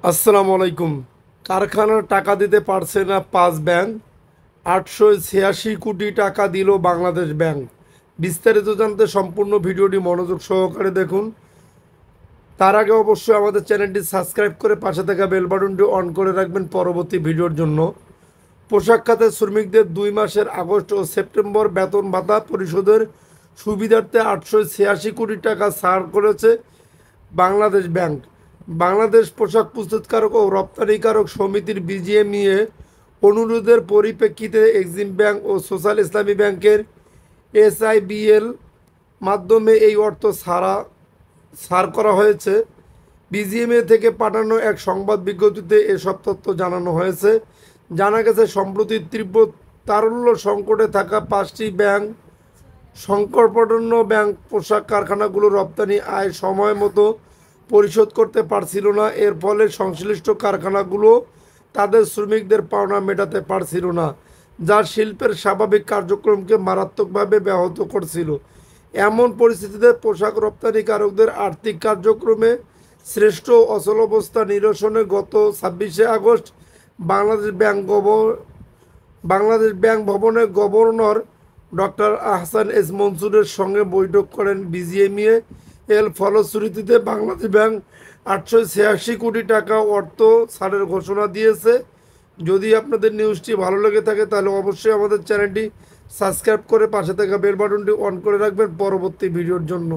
আসসালামু আলাইকুম। কারখানার টাকা দিতে পারছে না 5 ব্যাংক, 886 কোটি টাকা দিল বাংলাদেশ ব্যাংক। বিস্তারিত জানতে সম্পূর্ণ ভিডিওটি মনোযোগ সহকারে দেখুন। তার আগে অবশ্যই আমাদের চ্যানেলটি সাবস্ক্রাইব করে পাশে থাকা বেল বাটনটি অন করে রাখবেন পরবর্তী ভিডিওর জন্য। পোশাক খাতের শ্রমিকদের 2 মাসের আগস্ট ও সেপ্টেম্বর বেতন ভাতা পরিশোধের সুবিধার্থে 886 কোটি টাকা ছাড় করেছে বাংলাদেশ ব্যাংক। বাংলাদেশ পোশাক প্রস্তুতকারক ও রপ্তানিকারক সমিতির বিজিএমইএ অনুরোধের পরিপ্রেক্ষিতে এক্সিম ব্যাংক ও সোশ্যাল ইসলামী ব্যাংকের এসআইবিএল মাধ্যমে এই অর্থ ছাড় করা হয়েছে। বিজিএমএ থেকে পাঠানো এক সংবাদ বিজ্ঞপ্তিতে এসব তথ্য জানানো হয়েছে। জানা গেছে, সম্প্রতি তীব্র তারল্য সংকটে থাকা 5টি ব্যাংক সংকটপন্ন ব্যাংক পোশাক কারখানাগুলো রপ্তানি আয় সময় মতো পরিশোধ করতে পারছিল না। এর ফলে সংশ্লিষ্ট কারখানাগুলো তাদের শ্রমিকদের পাওনা মেটাতে পারছিল না, যা শিল্পের স্বাভাবিক কার্যক্রমকে মারাত্মকভাবে ব্যাহত করছিল। এমন পরিস্থিতিতে পোশাক রপ্তানিকারকদের আর্থিক কার্যক্রমে শ্রেষ্ঠ অচলাবস্থা নিরসনে গত 26 আগস্ট বাংলাদেশ ব্যাংক ভবনে গভর্নর ডক্টর আহসান এস মনসুরের সঙ্গে বৈঠক করেন বিজিএমইএ। এর ফলশ্রুতিতে বাংলাদেশ ব্যাংক 886 কোটি টাকা অর্থ ছাড়ের ঘোষণা দিয়েছে। যদি আপনাদের নিউজটি ভালো লেগে থাকে তাহলে অবশ্যই আমাদের চ্যানেলটি সাবস্ক্রাইব করে পাশে থাকা বেল বাটনটি অন করে রাখবেন পরবর্তী ভিডিওর জন্য।